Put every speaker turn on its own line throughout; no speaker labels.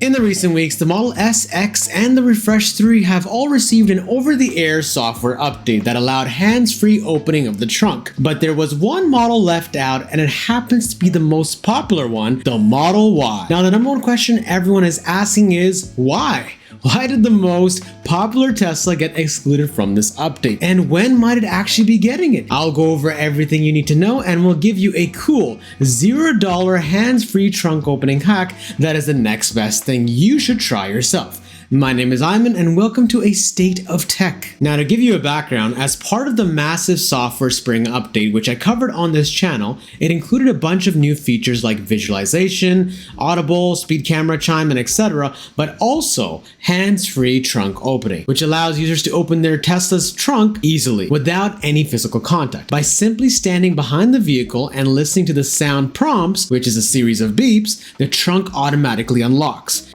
In the recent weeks, the Model S, X, and the Refresh 3 have all received an over-the-air software update that allowed hands-free opening of the trunk. But there was one model left out, and it happens to be the most popular one, the Model Y. Now, the number one question everyone is asking is, why? Why did the most popular Tesla get excluded from this update? And when might it actually be getting it? I'll go over everything you need to know, and we'll give you a cool $0 hands-free trunk opening hack that is the next best thing you should try yourself. My name is Iman, and welcome to A State of Tech. Now, to give you a background, as part of the massive software spring update, which I covered on this channel, it included a bunch of new features like visualization, audible, speed camera chime, and etc., but also hands-free trunk opening, which allows users to open their Tesla's trunk easily without any physical contact. By simply standing behind the vehicle and listening to the sound prompts, which is a series of beeps, the trunk automatically unlocks.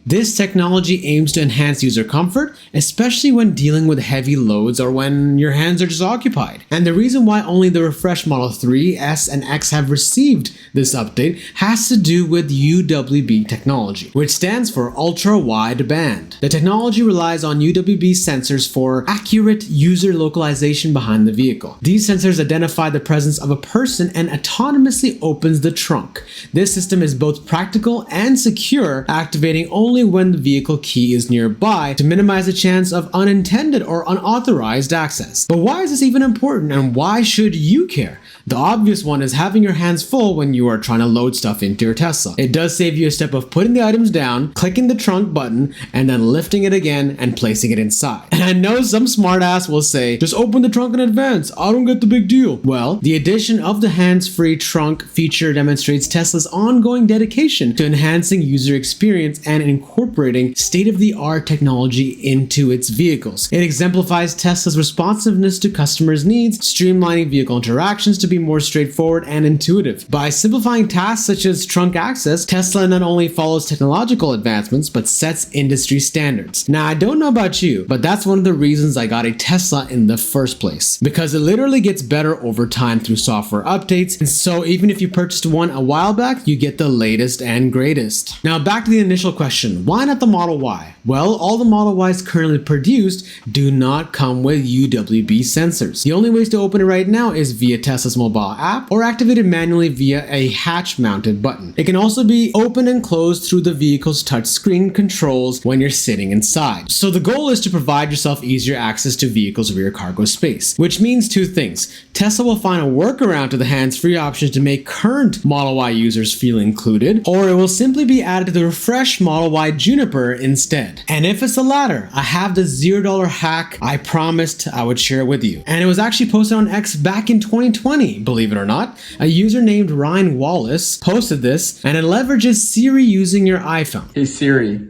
This technology aims to enhance user comfort, especially when dealing with heavy loads or when your hands are just occupied. And the reason why only the Refresh Model 3, S, and X have received this update has to do with UWB technology, which stands for Ultra Wide Band. The technology relies on UWB sensors for accurate user localization behind the vehicle. These sensors identify the presence of a person and autonomously opens the trunk. This system is both practical and secure, activating only when the vehicle key is nearby to minimize the chance of unintended or unauthorized access. But why is this even important, and why should you care? The obvious one is having your hands full when you are trying to load stuff into your Tesla. It does save you a step of putting the items down, clicking the trunk button, and then lifting it again and placing it inside. And I know some smartass will say, just open the trunk in advance, I don't get the big deal. Well, the addition of the hands-free trunk feature demonstrates Tesla's ongoing dedication to enhancing user experience and incorporating state-of-the-art technology into its vehicles. It exemplifies Tesla's responsiveness to customers' needs, streamlining vehicle interactions to be more straightforward and intuitive. By simplifying tasks such as trunk access, Tesla not only follows technological advancements, but sets industry standards. Now, I don't know about you, but that's one of the reasons I got a Tesla in the first place, because it literally gets better over time through software updates, and so even if you purchased one a while back, you get the latest and greatest. Now, back to the initial question, why not the Model Y? Well, all the Model Ys currently produced do not come with UWB sensors. The only ways to open it right now is via Tesla's mobile app or activated manually via a hatch-mounted button. It can also be opened and closed through the vehicle's touchscreen controls when you're sitting inside. So the goal is to provide yourself easier access to vehicles' rear cargo space, which means two things. Tesla will find a workaround to the hands-free options to make current Model Y users feel included, or it will simply be added to the Refresh Model Y Juniper instead. And if it's the latter, I have the $0 hack I promised I would share with you. And it was actually posted on X back in 2020, believe it or not. A user named Ryan Wallace posted this, and it leverages Siri using your iPhone.
Hey Siri,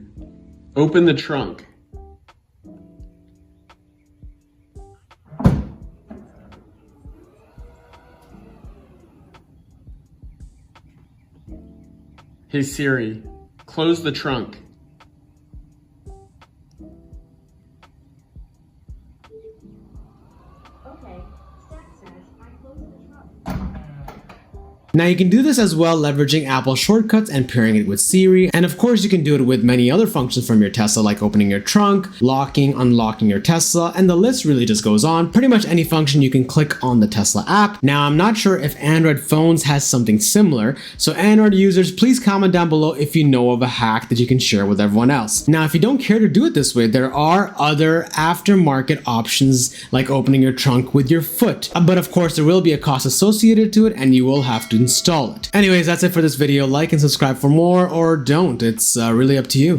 open the trunk. Hey Siri, close the trunk.
Now, you can do this as well leveraging Apple shortcuts and pairing it with Siri, and of course you can do it with many other functions from your Tesla like opening your trunk, locking, unlocking your Tesla, and the list really just goes on. Pretty much any function you can click on the Tesla app. Now, I'm not sure if Android phones has something similar, so Android users, please comment down below if you know of a hack that you can share with everyone else. Now, if you don't care to do it this way, there are other aftermarket options like opening your trunk with your foot, but of course there will be a cost associated to it and you will have to install it. Anyways, that's it for this video. Like and subscribe for more, or don't. It's really up to you.